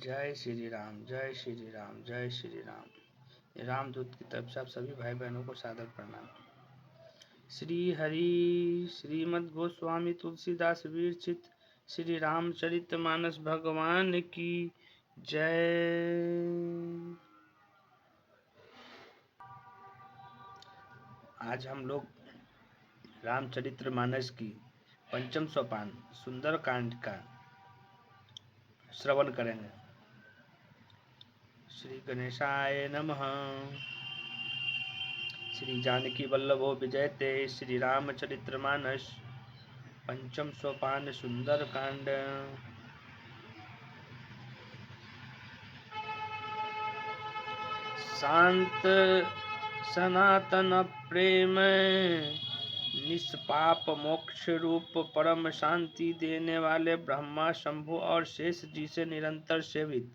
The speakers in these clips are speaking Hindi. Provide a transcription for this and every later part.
जय श्री राम, जय श्री राम, जय श्री राम। रामदूत की तरफ से आप सभी भाई बहनों को सादर प्रणाम। श्री हरि श्रीमद् गोस्वामी तुलसीदास विरचित श्री रामचरितमानस भगवान की जय। आज हम लोग रामचरितमानस की पंचम सोपान सुंदर कांड का श्रवण करेंगे। श्री गणेशाय नमः। श्री जानकी वल्लभो विजयते श्री रामचरितमानस पंचम सोपान सुंदर कांड। शांत सनातन प्रेम निष्पाप मोक्ष रूप परम शांति देने वाले ब्रह्मा शंभु और शेष जी से निरंतर सेवित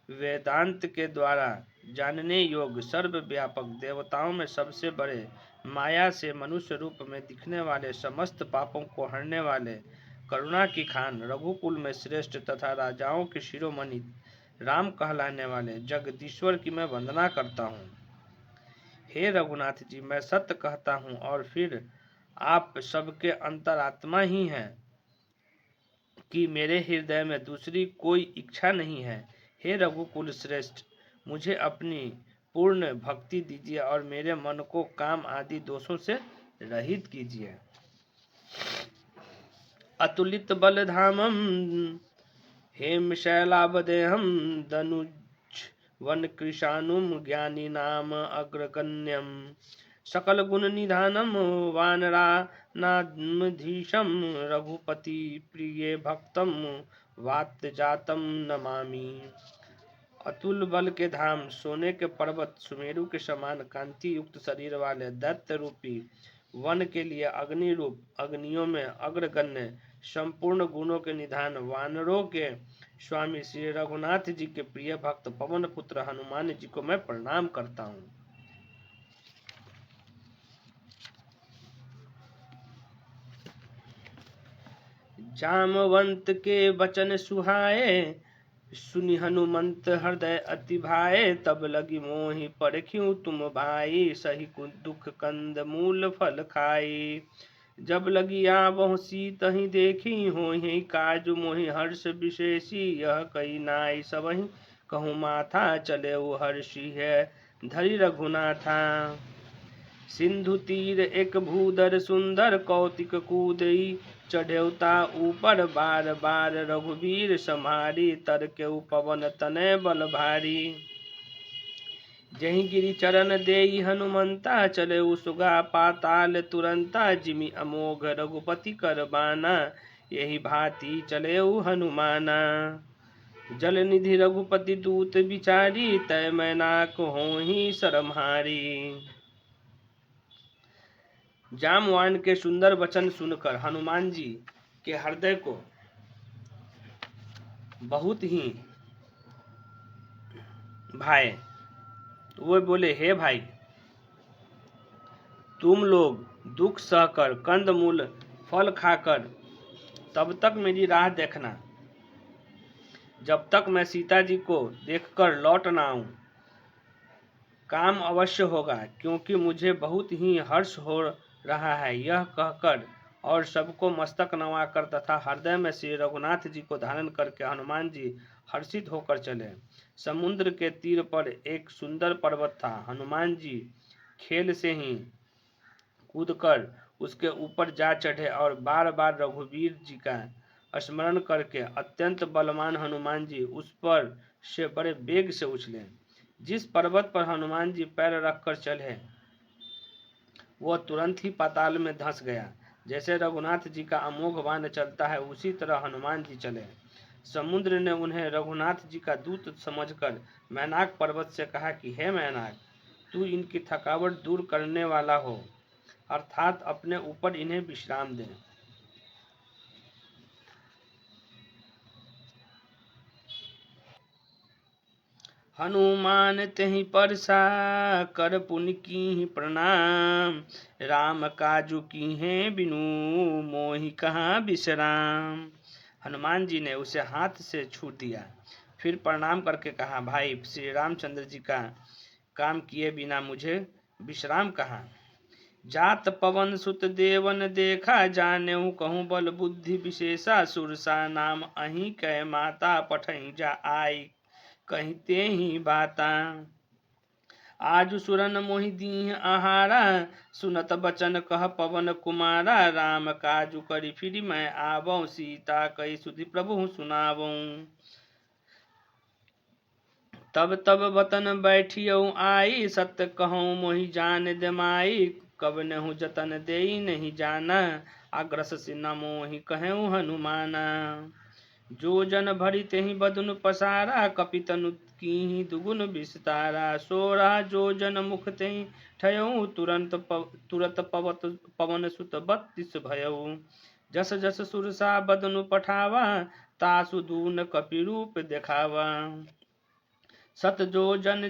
वेदांत के द्वारा जानने योग्य सर्वव्यापक देवताओं में सबसे बड़े माया से मनुष्य रूप में दिखने वाले समस्त पापों को हरने वाले करुणा की खान रघुकुल में श्रेष्ठ तथा राजाओं के शिरोमणि राम कहलाने वाले जगदीश्वर की मैं वंदना करता हूँ। हे रघुनाथ जी, मैं सत्य कहता हूँ और फिर आप सबके अंतरात्मा ही हैं कि मेरे हृदय में दूसरी कोई इच्छा नहीं है। हे रघुकुल श्रेष्ठ, मुझे अपनी पूर्ण भक्ति दीजिए और मेरे मन को काम आदि दोषों से रहित कीजिए। अतुलित बलधामम हेम शैलावदेहम दनुज वन कृशानुम ज्ञानी नाम अग्रगण्यम सकल गुण निधानम वानरा नाधीशम रघुपति प्रिय भक्तम वात जातम नमामि। अतुल बल के धाम, सोने के पर्वत, सुमेरु के समान कांति युक्त शरीर वाले दैत्य रूपी वन के लिए अग्नि रूप अग्नियों में अग्रगण्य संपूर्ण गुणों के निधान वानरों के स्वामी श्री रघुनाथ जी के प्रिय भक्त पवन पुत्र हनुमान जी को मैं प्रणाम करता हूँ। जामवंत के वचन सुहाए सुनि हनुमंत हृदय अति भाए तब लगी मोहि परख्यूं तुम भाई सही दुख कंद मूल फल खाई। जब लगी आवहु सीत ही देखी होहि काजु मोहि हर्ष विशेषी यह कई नाई सबहि कहूँ माथा चले हर्षि है धरि रघुनाथा। सिंधु तीर एक भूदर सुंदर कौतिक कूदई चढ़ेवता ऊपर बार बार रघुवीर सम्हारी तर के पवन तनय बल भारी। जहि गिरि चरण देई हनुमंता चले सुगा पाताल तुरंता जिमि अमोघ रघुपति कर बाना यही भांति चले हनुमाना। जल निधि रघुपति दूत बिचारी तय मैनाक होहि सरमहारी। जामवान के सुंदर वचन सुनकर हनुमान जी के हृदय को बहुत ही भाए। वो बोले, हे भाई, तुम लोग दुख सहकर कंदमूल फल खाकर तब तक मेरी राह देखना जब तक मैं सीता जी को देखकर लौट ना आऊं। काम अवश्य होगा क्योंकि मुझे बहुत ही हर्ष हो रहा है। यह कहकर और सबको मस्तक नवाकर तथा हृदय में श्री रघुनाथ जी को धारण करके हनुमान जी हर्षित होकर चले। समुद्र के तीर पर एक सुंदर पर्वत था। हनुमान जी खेल से ही कूदकर उसके ऊपर जा चढ़े और बार बार रघुवीर जी का स्मरण करके अत्यंत बलवान हनुमान जी उस पर से बड़े वेग से उछले। जिस पर्वत पर हनुमान जी पैर रखकर चले वह तुरंत ही पाताल में धंस गया। जैसे रघुनाथ जी का अमोघ बाण चलता है उसी तरह हनुमान जी चले। समुद्र ने उन्हें रघुनाथ जी का दूत समझकर मैनाक पर्वत से कहा कि हे मैनाक, तू इनकी थकावट दूर करने वाला हो, अर्थात अपने ऊपर इन्हें विश्राम दे। हनुमान तेहि परसा कर पुनि कीहि प्रणाम राम काजु कीहे बिनु मोहि कहाँ विश्राम। हनुमान जी ने उसे हाथ से छू दिया, फिर प्रणाम करके कहा, भाई श्री रामचंद्र जी का काम किए बिना मुझे विश्राम कहाँ। जात पवन सुत देवन देखा, जानेऊ कहूँ बल बुद्धि विशेषा। सुरसा नाम अहीं कह माता, पठई जा आई कहते ही बाता। आज सुरन मोहि दीह आहारा, सुनत बचन कह पवन कुमारा। राम काजु करी फिर मैं आवऊँ, सीता कई सुधि प्रभु सुनावऊँ। तब तब वतन बैठियऊ आई, सत्य कहूँ मोहि जान दमाई। कब नहु जतन देई नहीं जाना, अग्रस से न मोहि कहूँ हनुमाना। जो जन भरी तेहि बदनु पसारा, कपितनु कीहि दुगुन विस्तारा। सोरा जो जन मुख तेहि ठयऊ, तुरत पवन सुत 32 भयऊ। जस जस सुरसा बदनु पठावा, तासु दून कपि रूप देखावा। सत जो जन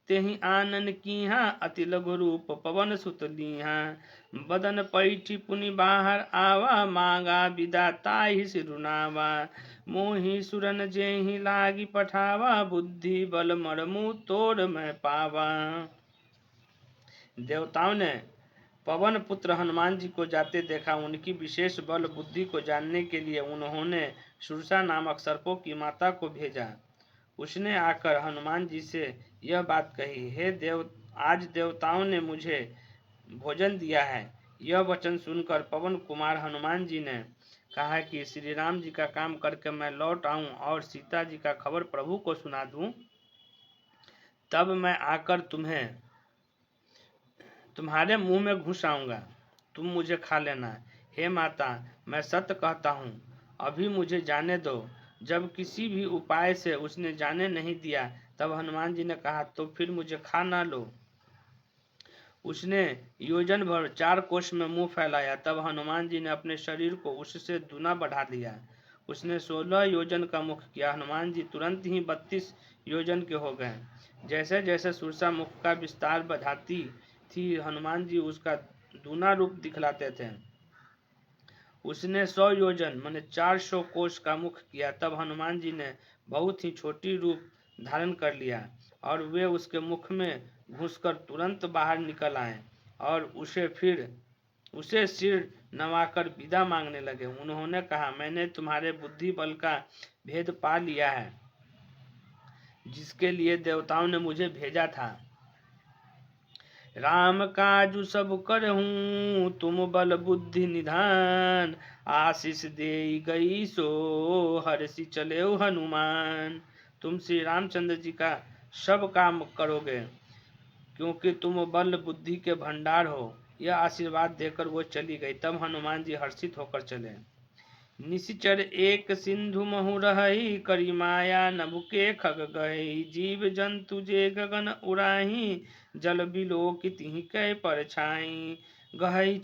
तेहि आनन कीहा, अति लघु रूप पवन सुत लीहा। बदन पैठी पुनि बाहर आवा, मांगा विदा ताहि सिरुनावा। मोहि सुरन जेहि लागी पठावा, बुद्धि बल मरमु तोर मैं पावा। देवताओं ने पवन पुत्र हनुमान जी को जाते देखा। उनकी विशेष बल बुद्धि को जानने के लिए उन्होंने सुरसा नामक सर्पों की माता को भेजा। उसने आकर हनुमान जी से यह बात कही, हे देव, आज देवताओं ने मुझे भोजन दिया है। यह वचन सुनकर पवन कुमार हनुमान जी ने कहा कि श्री राम जी का काम करके मैं लौट आऊं और सीता जी का खबर प्रभु को सुना दूं, तब मैं आकर तुम्हारे मुंह में घुस आऊंगा, तुम मुझे खा लेना। हे माता, मैं सत्य कहता हूँ, अभी मुझे जाने दो। जब किसी भी उपाय से उसने जाने नहीं दिया, तब हनुमान जी ने कहा, तो फिर मुझे खा ना लो। उसने योजन भर 4 कोस में मुंह फैलाया, तब हनुमान जी ने अपने शरीर को उससे दुना बढ़ा दिया। उसने 16 योजन का मुख किया। हनुमान जी तुरंत ही 32 योजन के हो गए। जैसे जैसे सुरसा मुख का विस्तार बढ़ाती थी, हनुमान जी उसका दूना रूप दिखलाते थे। उसने 100 योजन माने 400 कोस का मुख किया, तब हनुमान जी ने बहुत ही छोटी रूप धारण कर लिया और वे उसके मुख में घुसकर तुरंत बाहर निकल आए और उसे सिर नवाकर विदा मांगने लगे। उन्होंने कहा, मैंने तुम्हारे बुद्धि बल का भेद पा लिया है, जिसके लिए देवताओं ने मुझे भेजा था। राम काजु सब करहूँ, तुम बल बुद्धि निधान। आशीष दे गई सो हर्षि चले हनुमान। तुम श्री रामचंद्र जी का सब काम करोगे, क्योंकि तुम बल बुद्धि के भंडार हो। यह आशीर्वाद देकर वो चली गई। तब हनुमान जी हर्षित होकर चले। निशिचर एक सिंधु महु रही, करी माया नभ के खग गई। जीव जंतु जे गगन उड़ाही, जल बिलोकित ही कै परछाई। गहई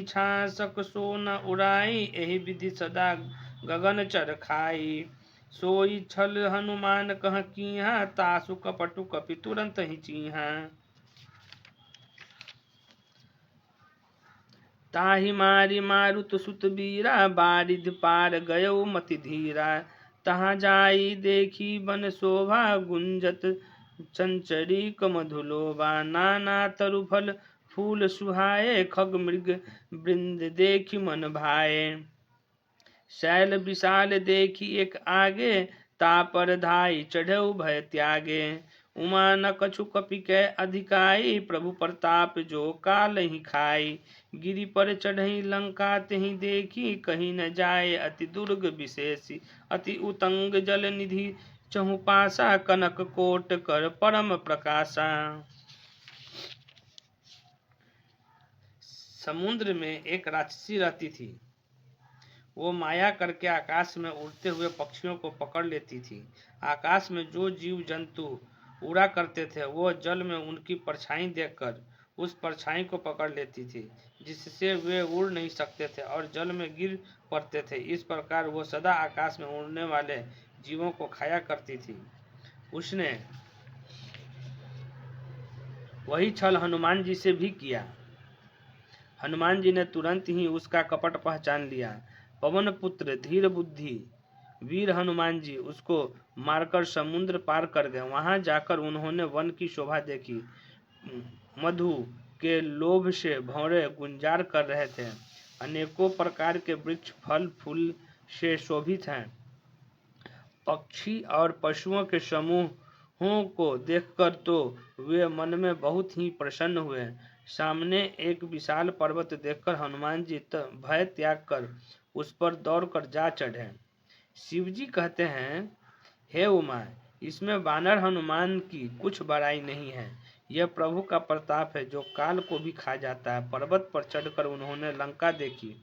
छा सक सो न उड़ाई, एहि विधि सदा गगन चर खाई। सोई छल हनुमान कह कीहा, तासु कपटु कपि तुरंत ही चीहा। ताहि मारी मारुत सुत बीरा, बारिध पार गयो मति धीरा। तहाँ जाई देखी बन शोभा, गुंजत चंचरी मधुलोभा। नाना तरु फल फूल सुहाए, खग मृग वृंद देखी मन भाए। शैल विशाल देखी एक आगे, तापर धाई चढ़ऊ भय त्यागे। उमा न कछु कपि कै अधिकाई, प्रभु प्रताप जो काल ही खाई। गिरि पर चढ़ई लंका तेहि देखी, कहीं न जाए अति दुर्ग विशेषी। अति उतंग जल निधि चहु पासा, कनक कोट कर परम प्रकाशा। समुद्र में एक राक्षसी रहती थी। वो माया करके आकाश में उड़ते हुए पक्षियों को पकड़ लेती थी। आकाश में जो जीव जंतु उड़ा करते थे, वो जल में उनकी परछाई देखकर उस परछाई को पकड़ लेती थी, जिससे वे उड़ नहीं सकते थे और जल में गिर पड़ते थे। इस प्रकार वो सदा आकाश में उड़ने वाले जीवों को खाया करती थी। उसने वही छल हनुमान जी से भी किया। हनुमान जी ने तुरंत ही उसका कपट पहचान लिया। पवन पुत्र धीर बुद्धि वीर हनुमान जी उसको मारकर समुद्र पार कर गए। वहां जाकर उन्होंने वन की शोभा देखी। मधु के लोभ से भौरे गुंजार कर रहे थे। अनेकों प्रकार के वृक्ष फल फूल से शोभित हैं। पक्षी और पशुओं के समूहों को देखकर तो वे मन में बहुत ही प्रसन्न हुए। सामने एक विशाल पर्वत देखकर हनुमान जी भय त्याग कर उस पर दौड़कर जा चढ़े। शिवजी कहते हैं, हे उमा, इसमें वानर हनुमान की कुछ बड़ाई नहीं है। यह प्रभु का प्रताप है जो काल को भी खा जाता है। पर्वत पर चढ़कर उन्होंने लंका देखी।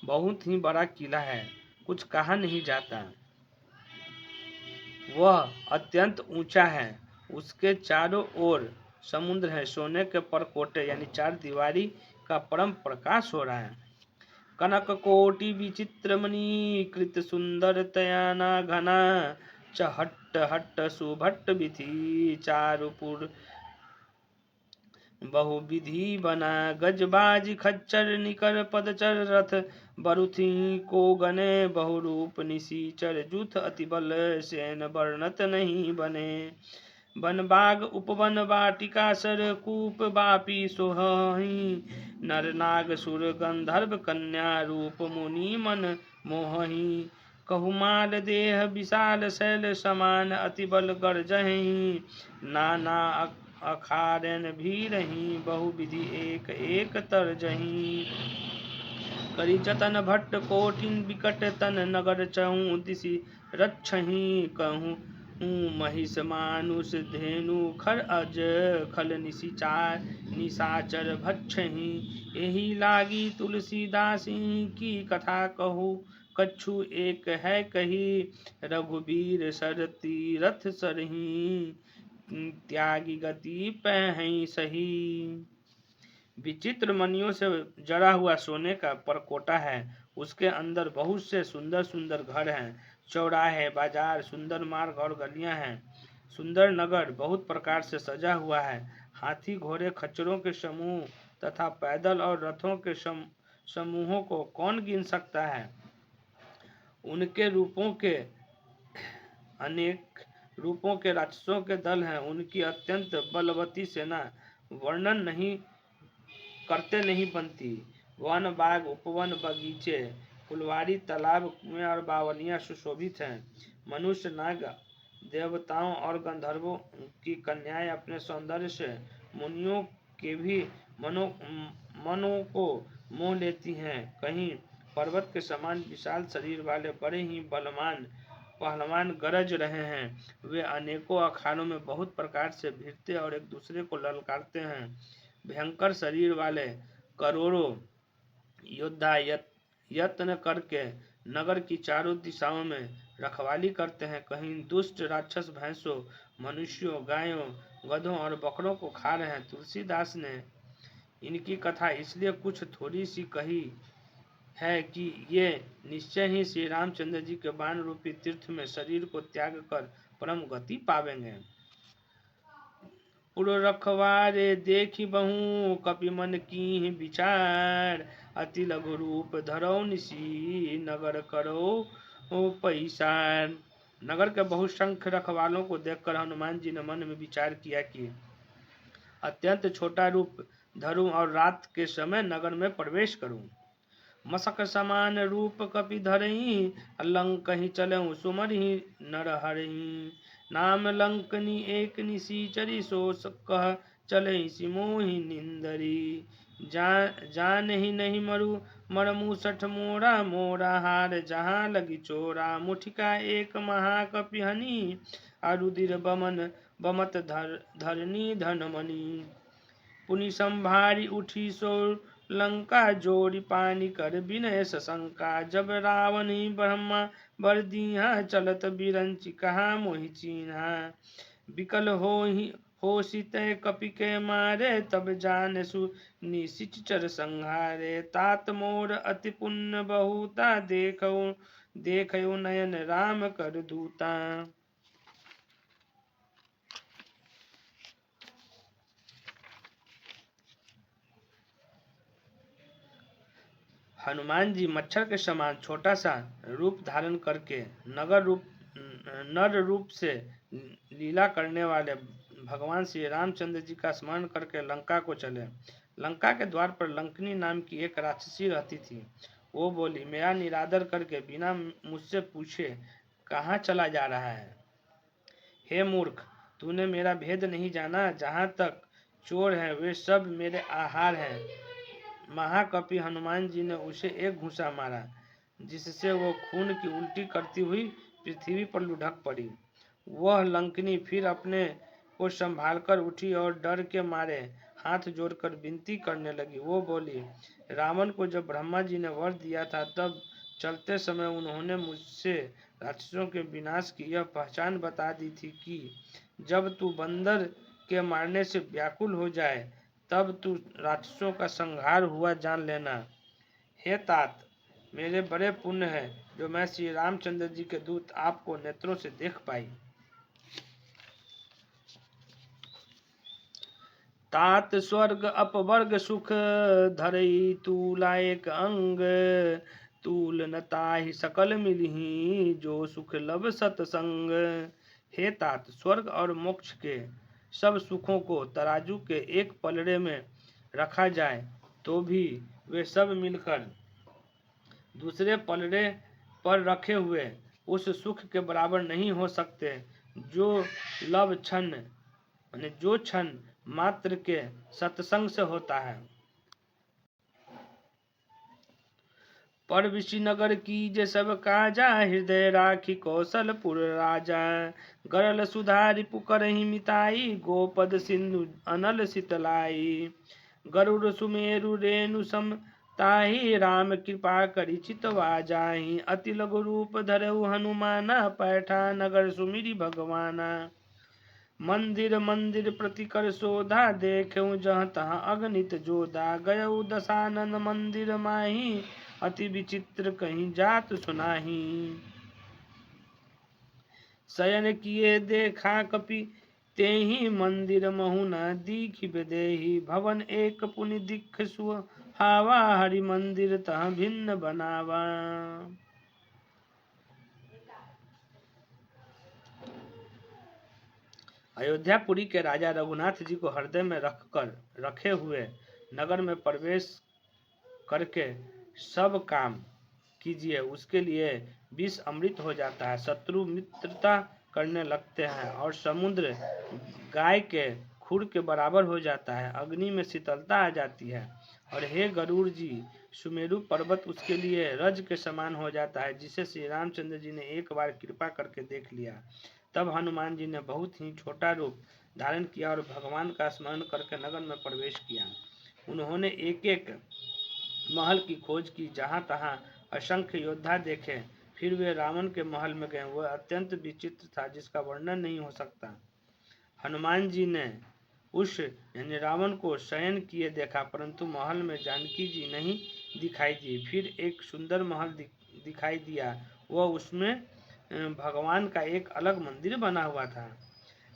बहुत ही बड़ा किला है, कुछ कहा नहीं जाता। वह अत्यंत ऊंचा है। उसके चारों ओर समुद्र है। सोने के परकोटे यानी चार दीवारी का परम प्रकाश हो रहा है। कनक कोटि विचित्र मणि कृत सुंदर तयाना घना चहट हट सुभट विधि चारुपुर बहुविधि बना। गजबाज खच्चर निकर पदचर रथ बरुथी को गने बहुरूप निशीचर जूथ अति बल सेन वर्णत नहीं बने। वन बाग उपवन वाटिका सर कूप बापी सोहही नर नाग सुर गंधर्व कन्या रूप मुनि मन मोहही। कहुमाल देह विशाल शैल समान अति बल गर्जहि नाना अखारन भी रही बहुविधि एक एक तरजही। करी जतन भट्ट कोटिन विकट तन नगर चहु दिशि रक्षहि कहूँ महिष मानुष धेनु खर अज खल निशाचर भक्षहि। एहि लागी तुलसीदासी की कथा कहू कछु एक है कही रघुबीर सर तीरथ सरही त्यागी गति पहै सही। विचित्र मणियों से जड़ा हुआ सोने का परकोटा है। उसके अंदर बहुत से सुंदर सुंदर घर हैं। चौराहे बाजार सुंदर मार्ग और गलियां हैं। सुंदर नगर बहुत प्रकार से सजा हुआ है। हाथी घोड़े खच्चरों के समूह तथा पैदल और रथों के समूहों को कौन गिन सकता है। उनके रूपों के राक्षसों के दल हैं। उनकी अत्यंत बलवती सेना वर्णन नहीं करते नहीं बनती। वन बाग उपवन बगीचे फुलवारी तालाब कुएं और बावलियां सुशोभित हैं। मनुष्य नाग देवताओं और गंधर्वों की कन्याएं अपने सौंदर्य से मुनियों के भी मनों को मोह लेती हैं। कहीं पर्वत के समान विशाल शरीर वाले बड़े ही बलवान पहलवान गरज रहे हैं। वे अनेकों अखाड़ों में बहुत प्रकार से भिड़ते और एक दूसरे को ललकारते हैं। भयंकर शरीर वाले करोड़ों योद्धा यत्न करके नगर की चारों दिशाओं में रखवाली करते हैं। कहीं दुष्ट राक्षस भैंसों मनुष्यों गायों गधों और बकरों को खा रहे हैं। तुलसीदास ने इनकी कथा इसलिए कुछ थोड़ी सी कही है कि ये निश्चय ही श्री रामचंद्र जी के बाण रूपी तीर्थ में शरीर को त्याग कर परम गति पावेंगे। पुर रखवारे देखी बहु कपि मन की विचार अति लघु रूप धरो निशी नगर करो पैसार। नगर के बहुसंख्य रखवालों को देखकर हनुमान जी ने मन में विचार किया कि अत्यंत छोटा रूप धरूं और रात के समय नगर में प्रवेश करूं। मसक समान रूप कपि धरही लंक ही चलऊं सुमर ही नर हरही। नाम लंकनी एक निशीचरी सो कह चलई सिमोहि निंदरी। जान ही नहीं मरमु सठ मोरा मोरा हार जहाँ लगी चोरा। मुठिका एक महाकपि हनी अरुदिर बमत धरनी धनमणि। पुनि संभारी उठी सो लंका जोड़ी पानी कर विनय सशंका। जब रावण ही ब्रह्मा बर दीहा चलत बिरंची कहा मोहि चीन्हा। विकल हो सीते कपि के मारे तब जान सु निशिचर संहारे। तात मोर अति पुण्य बहुता देखो नयन राम कर दूता। हनुमान जी मच्छर के समान छोटा सा रूप धारण करके नर रूप से लीला करने वाले भगवान श्री रामचंद्र जी का स्मरण करके लंका को चले। लंका के द्वार पर लंकनी नाम की एक राक्षसी रहती थी। वो बोली, मेरा निरादर करके बिना मुझसे पूछे कहाँ चला जा रहा है? हे मूर्ख, तूने मेरा भेद नहीं जाना। जहाँ तक चोर हैं वे सब मेरे आहार हैं। महाकपि हनुमान जी ने उसे एक घूंसा मारा, जिससे वो खून की उल्टी करती हुई पृथ्वी पर लुढ़क पड़ी। वह लंकनी फिर अपने को संभालकर उठी और डर के मारे हाथ जोड़कर विनती करने लगी। वो बोली, रावण को जब ब्रह्मा जी ने वर दिया था तब चलते समय उन्होंने मुझसे राक्षसों के विनाश की यह पहचान बता दी थी कि जब तू बंदर के मारने से व्याकुल हो जाए तब तू राक्षसों का संहार हुआ जान लेना। हे तात, मेरे बड़े पुण्य है जो मैं श्री रामचंद्र जी के दूत आपको नेत्रों से देख पाई। तात स्वर्ग अपवर्ग सुख धरई तू लायक अंग, तूल न ताहि सकल मिलही जो सुख लब सतसंग। हे तात, स्वर्ग और मोक्ष के सब सुखों को तराजू के एक पलड़े में रखा जाए तो भी वे सब मिलकर दूसरे पलड़े पर रखे हुए उस सुख के बराबर नहीं हो सकते जो क्षण मात्र के सत्संग से होता है। पर विश्वनगर की जे सब काजा, हृदय राखी कौशलपुर राजा। गरल सुधारि पुकरहि मिताई, गोपद सिंधु अनल शीतलाई। गरुड़ सुमेरु रेणु सम ताहि, राम कृपा करि चितवा जाहि। अति लघु रूप धरऊ हनुमाना, पैठा नगर सुमिरि भगवाना। मंदिर मंदिर प्रति कर शोधा, देखऊं जहाँ तहाँ अगणित जोधा। गयऊ दशानन मंदिर माही, अति विचित्र कहीं जात सुनाही। शयन किए देखा कपि तेहि, मंदिर महु न दीखि बेदेहि। भवन एक पुनि दिख सुहावा, हरि मंदिर तह भिन्न बनावा। अयोध्यापुरी के राजा रघुनाथ जी को हृदय में रखे हुए नगर में प्रवेश करके सब काम कीजिए, उसके लिए विष अमृत हो जाता है। शत्रु मित्रता करने लगते हैं और समुद्र गाय के खुर के बराबर हो जाता है। अग्नि में शीतलता आ जाती है। और हे गरुड़ जी, सुमेरु पर्वत उसके लिए रज के समान हो जाता है, जिसे श्री रामचंद्र जी ने एक बार कृपा करके देख लिया। तब हनुमान जी ने बहुत ही छोटा रूप धारण किया और भगवान का स्मरण करके नगर में प्रवेश किया। उन्होंने एक एक महल की खोज की, जहाँ तहाँ असंख्य योद्धा देखे। फिर वे रावण के महल में गए। वह अत्यंत विचित्र था, जिसका वर्णन नहीं हो सकता। हनुमान जी ने उस यानी रावण को शयन किए देखा, परंतु महल में जानकी जी नहीं दिखाई दी। फिर एक सुंदर महल दिखाई दिया। वह उसमें भगवान का एक अलग मंदिर बना हुआ था।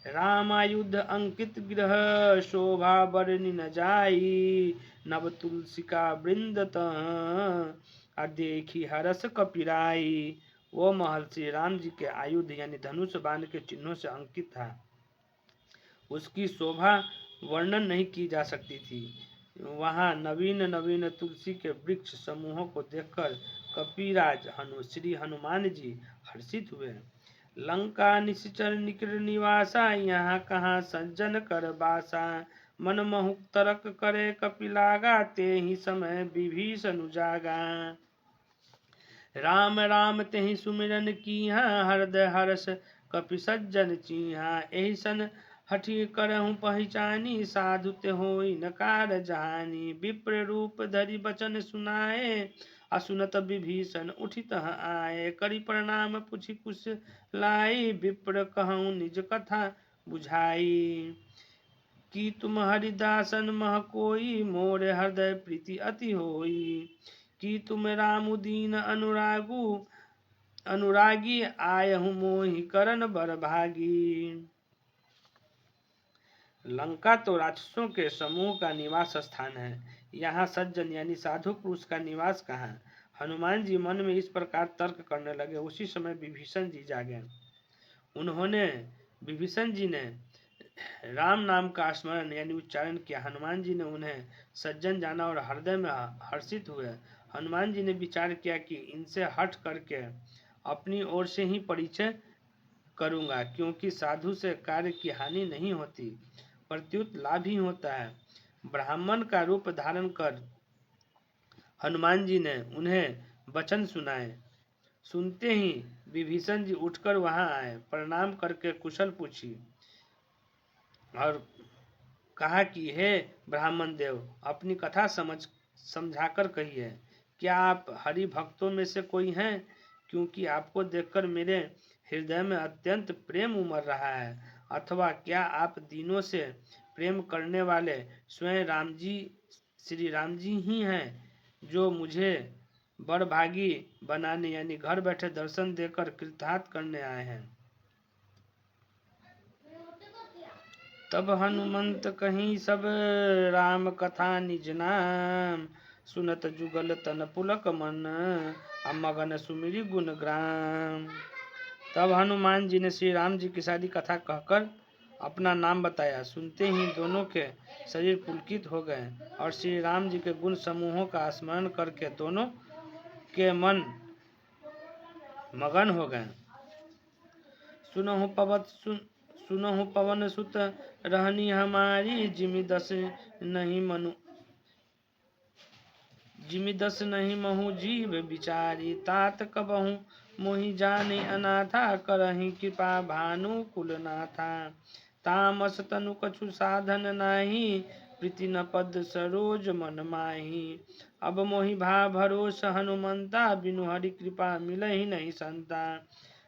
रामायुध अंकित गृह, शोभा बरनि न जाई। नव तुलसिका वृंदत, देखी हरस कपिराई। वो महल श्री राम जी के आयुध यानी धनुष बाण के चिन्हों से अंकित था। उसकी शोभा वर्णन नहीं की जा सकती थी। वहाँ नवीन नवीन तुलसी के वृक्ष समूहों को देखकर कपिराज श्री हनुमान जी हर्षित हुए। लंका निश्चर निकर निवासा, यहाँ कहाँ सज्जन कर बासा। मन महुक तरक करे कपिलागा, ते ही समय विभीषण जागा। राम राम तेहि सुमिरन कीहा, हृदय हर्ष कपि सज्जन चीहा। एहि सन हठि करहु पहचानी, साधु ते होई न कार जानी। विप्र रूप धरि बचन सुनाए, असुनत विभीषण उठि तह आए। करि प्रणाम पुछि कुश लाई, विप्र कहऊँ निज कथा बुझाई। कि तुम हरिदासन मह कोई, मोरे हृदय प्रीति अति होई। कि तुम रामु दीन अनुरागी, आयहु मोहि करन बर भागी। लंका तो राक्षसों के समूह का निवास स्थान है। यहाँ सज्जन यानी साधु पुरुष का निवास कहाँ। हनुमान जी मन में इस प्रकार तर्क करने लगे। उसी समय विभीषण जी जागे। उन्होंने विभीषण जी ने राम नाम का स्मरण यानी उच्चारण किया। हनुमान जी ने उन्हें सज्जन जाना और हृदय में हर्षित हुए। हनुमान जी ने विचार किया कि इनसे हट करके अपनी ओर से ही परिचय करूंगा, क्योंकि साधु से कार्य की हानि नहीं होती, प्रत्युत लाभ ही होता है। ब्राह्मण का रूप धारण कर हनुमान जी ने उन्हें वचन सुनाए। सुनते ही विभीषण जी उठकर वहां आए, प्रणाम करके कुशल पूछी और कहा कि हे ब्राह्मण देव, अपनी कथा समझाकर कहिए। क्या आप हरि भक्तों में से कोई हैं? क्योंकि आपको देखकर मेरे हृदय में अत्यंत प्रेम उमड़ रहा है। अथवा क्या आप दीनों से प्रेम करने वाले स्वयं राम जी, श्री राम जी ही हैं, जो मुझे बड़भागी बनाने यानी घर बैठे दर्शन देकर कृतार्थ करने आए हैं। तब हनुमंत कहीं सब राम कथा निज नाम, सुनत जुगल तन पुलक मन, मगन सुमिरी गुण ग्राम। तब हनुमान जी ने श्री राम जी की सारी कथा कहकर अपना नाम बताया। सुनते ही दोनों के शरीर पुलकित हो गए और श्री राम जी के गुण समूहों का स्मरण करके दोनों के मन मगन हो गए। सुनहु पवन सुत रहनी हमारी, जिमि दस नहीं महु जीव बिचारी, तात कबहु मोहि जाने अनाथा, करहि कृपा भानु कुलनाथा। तामस तनु कछु साधन नाही, प्रीति न पद सरोज मन माही। अब मोहि भा भरोस हनुमंता, बिनु हरि कृपा मिलहि नहीं संता।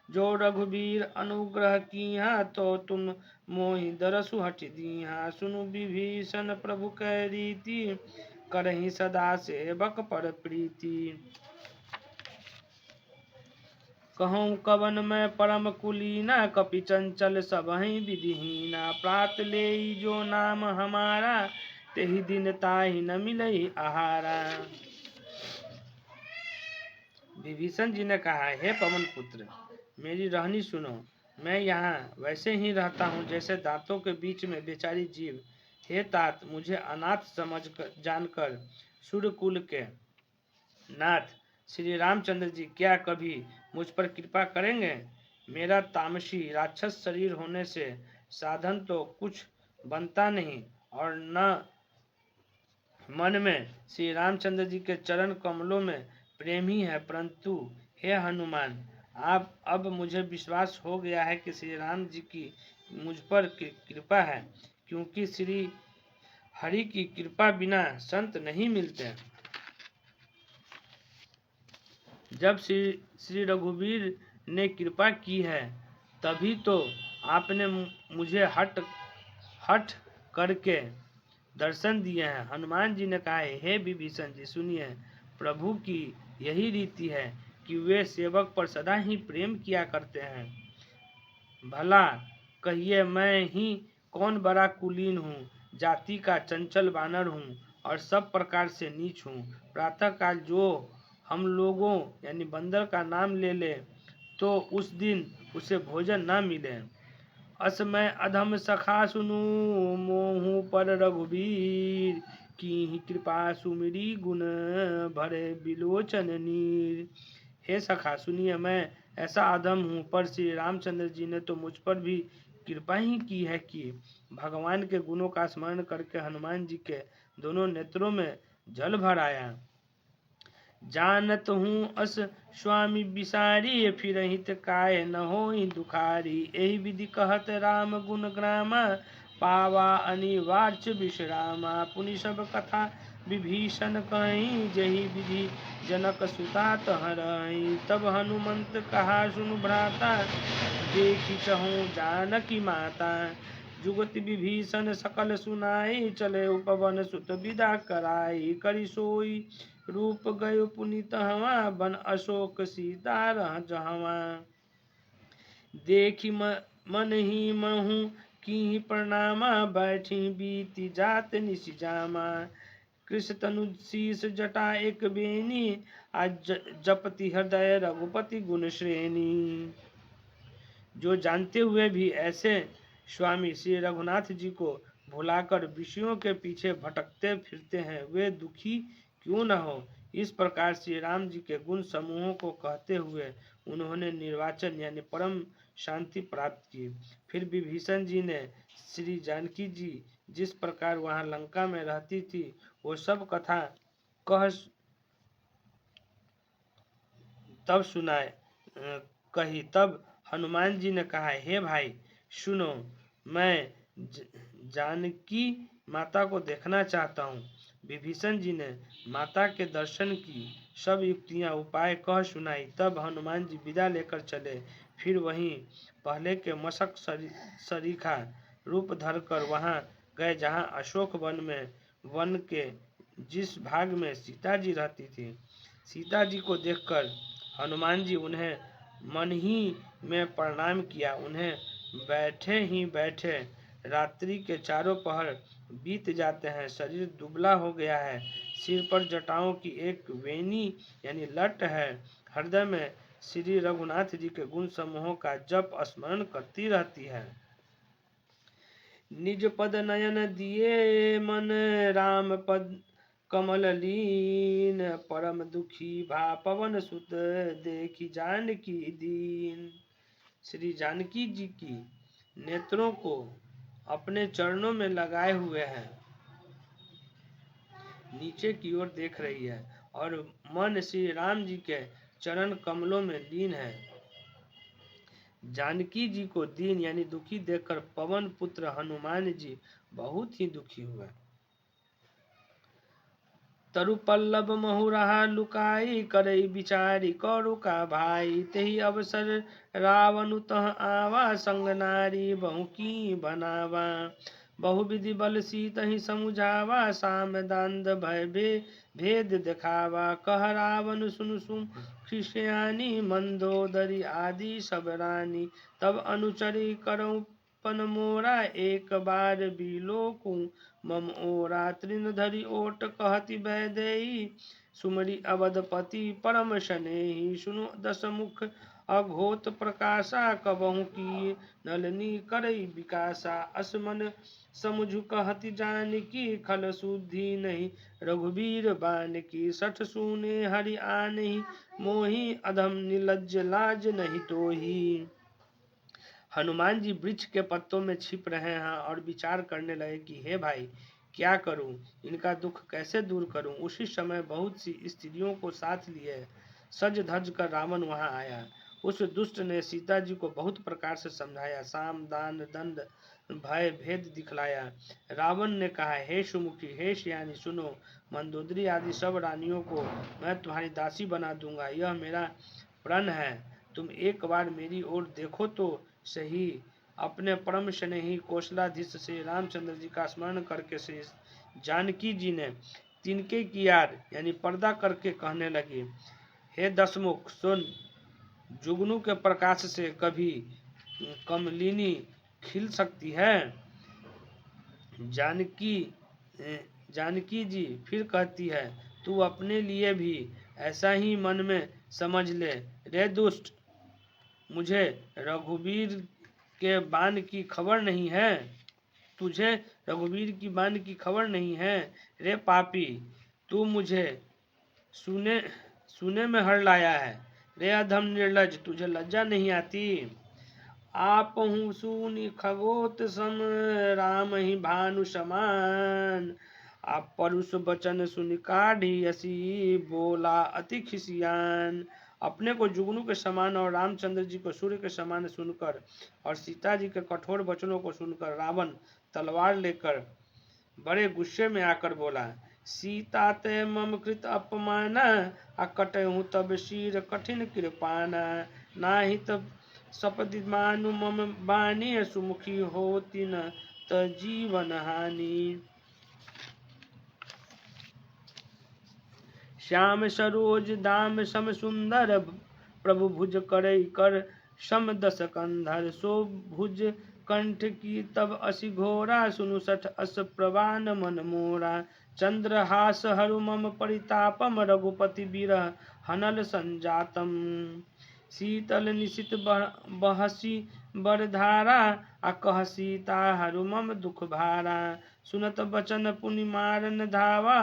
जो रघुबीर अनुग्रह कीहा, तो तुम मोहि दरसु हटि दीहा। सुनु विभीषण प्रभु कै रीति, करहि सदा सेवक पर प्रीति। कहूँ कवन मैं परम कुलीना, कपि चंचल सबहि विधिहीना। प्रात लेई जो नाम हमारा, तेहि दिन ताहि न मिलई आहारा। विभीषण जी ने कहा, हे पवन पुत्र, मेरी रहनी सुनो। मैं यहाँ वैसे ही रहता हूँ जैसे दांतों के बीच में बेचारी जीव। हे तात, मुझे अनाथ समझ जानकर सूर्यकुल के नाथ श्री रामचंद्र जी क्या कभी मुझ पर कृपा करेंगे? मेरा तामसी राक्षस शरीर होने से साधन तो कुछ बनता नहीं और न मन में श्री रामचंद्र जी के चरण कमलों में प्रेम ही है। परंतु हे हनुमान, आप अब मुझे विश्वास हो गया है कि श्री राम जी की मुझ पर कृपा है, क्योंकि श्री हरि की कृपा बिना संत नहीं मिलते। जब श्री रघुवीर ने कृपा की है, तभी तो आपने मुझे हट करके दर्शन दिए हैं। हनुमान जी ने कहा, हे विभीषण जी, सुनिए, प्रभु की यही रीति है कि वे सेवक पर सदा ही प्रेम किया करते हैं। भला कहिए, मैं ही कौन बड़ा कुलीन हूँ, जाति का चंचल बानर हूँ और सब प्रकार से नीच हूँ। प्रातःकाल जो हम लोगों यानी बंदर का नाम ले ले, तो उस दिन उसे भोजन न मिले। अस मैं अधम सखा सुनु, मोहु पर रघुबीर, की कृपा सुमिरी गुण भरे बिलोचन नीर। हे सखा, सुनिए, मैं ऐसा अधम हूँ, पर श्री रामचंद्र जी ने तो मुझ पर भी कृपा ही की है कि भगवान के गुणों का स्मरण करके हनुमान जी के दोनों नेत्रों में जल भर आया। जानत हूँ अस स्वामी बिसारी, फिर हित काय न होई दुखारी। एहि विधि कहत राम गुण ग्रामा, पावा अनिवार्य विश्रामा। पुनि सब कथा विभीषण कहीं, जही विधि जनक सुता तह रही। तब हनुमंत कहा, सुनु भ्राता, देखी चहु जानकी माता। जुगति विभीषण सकल सुनाई, चले पवन सुत विदा कराई। करि सोई रूप गयो पुनीत हवा, बन अशोक सीता रह जहवा। देखी मन ही मनहु की प्रणामा, बैठी बीती जात निशिजामा। कृष तनु शीस जटा एक बेनी, आज जपति हृदय रघुपति गुण श्रेणी। जो जानते हुए भी ऐसे स्वामी श्री रघुनाथ जी को भुलाकर विषयों के पीछे भटकते फिरते हैं, वे दुखी क्यों न हो। इस प्रकार श्री राम जी के गुण समूहों को कहते हुए उन्होंने निर्वाचन यानी परम शांति प्राप्त की। फिर विभीषण जी ने श्री जानकी जी जिस प्रकार वहां लंका में रहती थी वो सब कथा कह तब सुनाए कही। तब हनुमान जी ने कहा, हे भाई सुनो, मैं जानकी माता को देखना चाहता हूँ। विभीषण जी ने माता के दर्शन की सब युक्तियां उपाय कह सुनाई। तब हनुमान जी विदा लेकर चले। फिर वहीं पहले के मशक सरीखा रूप धरकर वहां गए जहां अशोक वन के जिस भाग में सीता जी रहती थी। सीता जी को देखकर हनुमान जी उन्हें मन ही में प्रणाम किया। उन्हें बैठे ही बैठे रात्रि के चारों पहर बीत जाते हैं। शरीर दुबला हो गया है, सिर पर जटाओं की एक वेणी यानी लट है। हृदय में श्री रघुनाथ जी के गुण समूहों का जप स्मरण करती रहती है। निज पद नयन दिए मन राम पद कमल लीन, परम दुखी भा पवन सुत देखी जानकी दीन। श्री जानकी जी की नेत्रों को अपने चरणों में लगाए हुए हैं, नीचे की ओर देख रही है और मन श्री राम जी के चरण कमलों में लीन है। जानकी जी को दीन यानी दुखी देखकर पवन पुत्र हनुमान जी बहुत ही दुखी हुए। तरु पल्लव महुरहा लुकाई, करई बिचारी कौरु का भाई। तेहि अवसर रावण तह आवा, संग नारी बहु की बनावा। बहुविधि बल सीतहि समुझावा, साम दांद भय भेद दिखावा। कह रावण सुनु खिसियानी, मंदोदरी आदि सब रानी। तब अनुचरी करऊ पन मोरा, एक बार बिलोकू मम ओरा। तृण धरि ओट कहति वैदेही, सुमरी अवधपति परम शनेही। सुनु दस मुख अघोत प्रकाशा, कबहु की नलनी करई विकासा। असमन समुझ कहति जानकी, खल शुद्धि नहीं रघुबीर बानकी। सठ सूने हरि आनहि मोहि, अधम निलज्ज लाज नहीं तोही। हनुमान जी वृक्ष के पत्तों में छिप रहे हैं और विचार करने लगे कि हे भाई क्या करूं, इनका दुख कैसे दूर करूं। उसी समय बहुत सी स्त्रियों को साथ लिए सज धज कर रावण वहां आया। उस दुष्ट ने सीता जी को बहुत प्रकार से समझाया, साम दान दंड भय भेद दिखलाया। रावण ने कहा, हे सुमुखी, हे सियानी, सुनो, मंदोदरी आदि सब रानियों को मैं तुम्हारी दासी बना दूंगा। यह मेरा प्रण है। तुम एक बार मेरी ओर देखो तो सही। अपने परम स्नेही कौशलाधीश श्री रामचंद्र जी का स्मरण करके श्री जानकी जी ने तिनके की यार यानी पर्दा करके कहने लगी, हे दशमुख सुन, जुगनू के प्रकाश से कभी कमलिनी खिल सकती है। जानकी जी फिर कहती है, तू अपने लिए भी ऐसा ही मन में समझ ले। रे दुष्ट, मुझे रघुवीर के बाण की खबर नहीं है। तुझे रघुवीर की बाण की खबर नहीं है। रे पापी, तू मुझे सुने में हर लाया है। रे अधम निर्लज, तुझे लज्जा नहीं आती। आप हूँ सुनी खगोत सम, राम ही भानु समान। आप परुष बचन सुनि काढ़ी असी, बोला अति खिसियान। अपने को जुगनू के समान और रामचंद्र जी को सूर्य के समान सुनकर और सीता जी के कठोर वचनों को सुनकर रावण तलवार लेकर बड़े गुस्से में आकर बोला, सीता ते मम कृत अपमाना, अकटहूँ तब शीर कठिन कृपाना। नाही तब सपदि मानु मम बानी, सुमुखी होती न त जीवन हानि। श्याम सरोज दाम सम सुंदर, प्रभु भुज करई कर सम दस कंधर। सो भुज कंठ की तब असी घोरा, सुनु सठ अस प्रवान मन मोरा। चंद्रहास हरु मम परितापम रघुपति विरह हनल संजातम। शीतल निशित बहसी बरधारा अकह सीता हरु मम दुख भारा। सुनत बचन पुनि मारन धावा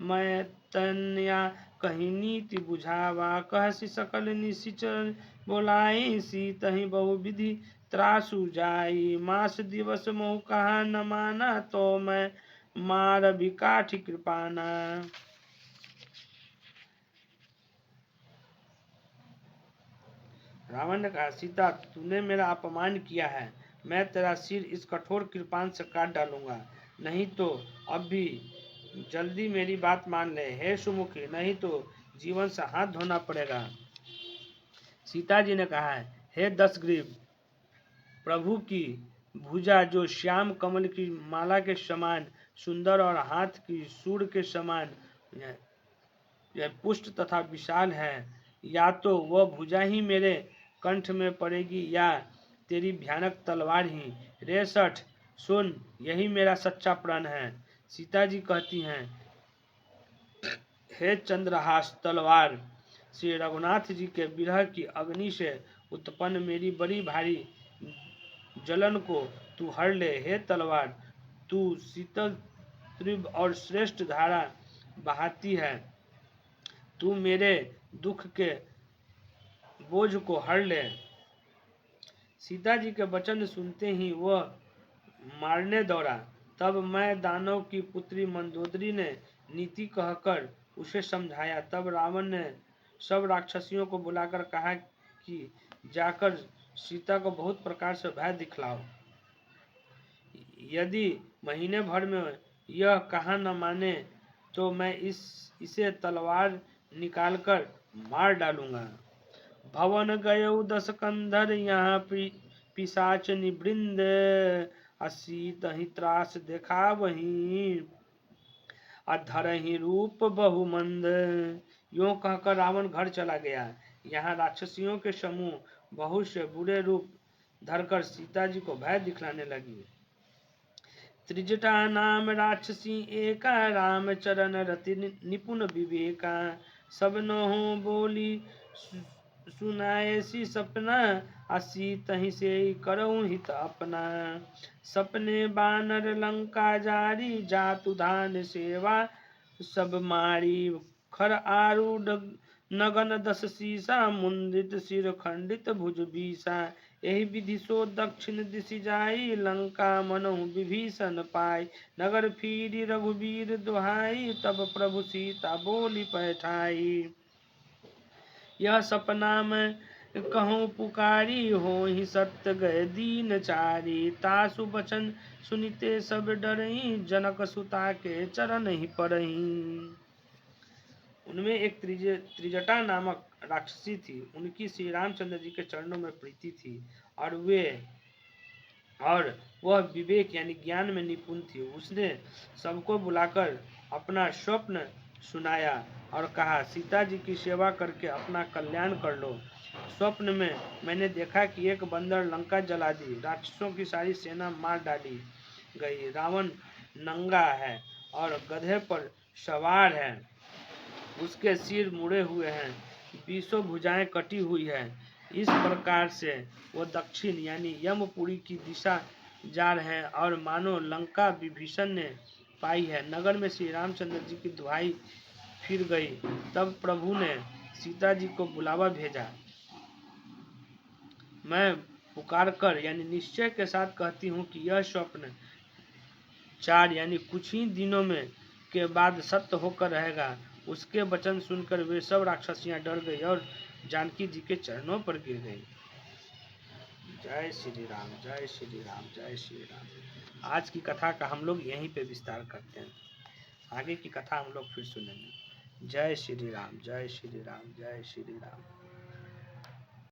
मैं तनया कही नीति बुझावा। कहसी सकल निशिचर बोलाई सीतहि बहु विधि त्रासु जाई। मास दिवस मोह कहा न माना तो मैं मार भी काठी कृपाना। रावण ने कहा सीता तूने मेरा अपमान किया है, मैं तेरा सिर इस कठोर कृपान से काट डालूंगा। नहीं तो अब भी जल्दी मेरी बात मान ले हे सुमुखी, नहीं तो जीवन से हाथ धोना पड़ेगा। सीता जी ने कहा हे दशग्रीव, प्रभु की भुजा जो श्याम कमल की माला के समान सुंदर और हाथ की सूंड के समान यह पुष्ट तथा विशाल है, या तो वह भुजा ही मेरे कंठ में पड़ेगी या तेरी भयानक तलवार ही। रे सठ सुन, यही मेरा सच्चा प्रण है। सीता जी कहती हैं हे चंद्रहास तलवार, श्री रघुनाथ जी के विरह की अग्नि से उत्पन्न मेरी बड़ी भारी जलन को तू हर ले। हे तलवार, तू शीतल तीव्र और श्रेष्ठ धारा बहाती है, तू मेरे दुख के बोझ को हर ले। सीता जी के वचन सुनते ही वह मारने दौड़ा। तब मैं दानव की पुत्री मंदोदरी ने नीति कहकर उसे समझाया। तब रावण ने सब राक्षसियों को बुलाकर कहा कि जाकर सीता को बहुत प्रकार से भय दिखलाओ। यदि महीने भर में यह कहा न माने तो मैं इसे तलवार निकालकर मार डालूंगा। भवन गयो दस कंधर यहाँ पिशाच निवृंद, असीत ही त्रास देखा वहीं अधर ही रूप बहुमंद। यूं कहकर रावण घर चला गया। यहाँ राक्षसियों के समूह बहुत से बुरे रूप धरकर सीता जी को भय दिखलाने लगी। त्रिजटा नाम राक्षसी एका, राम चरण रति निपुण विवेका। सब नहुं बोली सुनाए सी सपना, असीत ही से करऊं हित अपना। सपने बानर लंका जारी, जातु धान सेवा सब मारी। खर आरूढ़ नगन दस सीसा, मुंदित सिर खंडित भुज बीसा। यही विधि सो दक्षिण दिशि जाई, लंका मनहु विभीषण पाई। नगर फिरी रघुबीर दुहाई, तब प्रभु सीता बोली पैठाई। यह सपना में कहूँ पुकारी, हो ही सत्य गए दीन चारी। तासु बचन सुनिते सब डरही, जनक सुता के चरण ही पड़ही। उनमें एक त्रिजटा नामक राक्षसी थी। उनकी श्री रामचंद्र जी के चरणों में प्रीति थी और वह विवेक यानी ज्ञान में निपुण थी। उसने सबको बुलाकर अपना स्वप्न सुनाया और कहा सीता जी की सेवा करके अपना कल्याण कर लो। स्वप्न में मैंने देखा कि एक बंदर लंका जला दी, राक्षसों की सारी सेना मार डाली गई। रावण नंगा है और गधे पर सवार है, उसके सिर मुड़े हुए हैं, 20 भुजाएं कटी हुई है। इस प्रकार से वो दक्षिण यानी यमपुरी की दिशा जा रहे हैं और मानो लंका विभीषण ने पाई है। नगर में श्री रामचंद्र जी की दुहाई फिर गई। तब प्रभु ने सीता जी को बुलावा भेजा। मैं पुकार कर यानी निश्चय के साथ कहती हूँ कि यह स्वप्न 4 यानी कुछ ही दिनों में के बाद सत्य होकर रहेगा। उसके वचन सुनकर वे सब राक्षसियां डर गई और जानकी जी के चरणों पर गिर गई। जय श्री राम, जय श्री राम, जय श्री राम। आज की कथा का हम लोग यहीं पे विस्तार करते हैं। आगे की कथा हम लोग फिर सुनेंगे। जय श्री राम, जय श्री राम, जय श्री राम।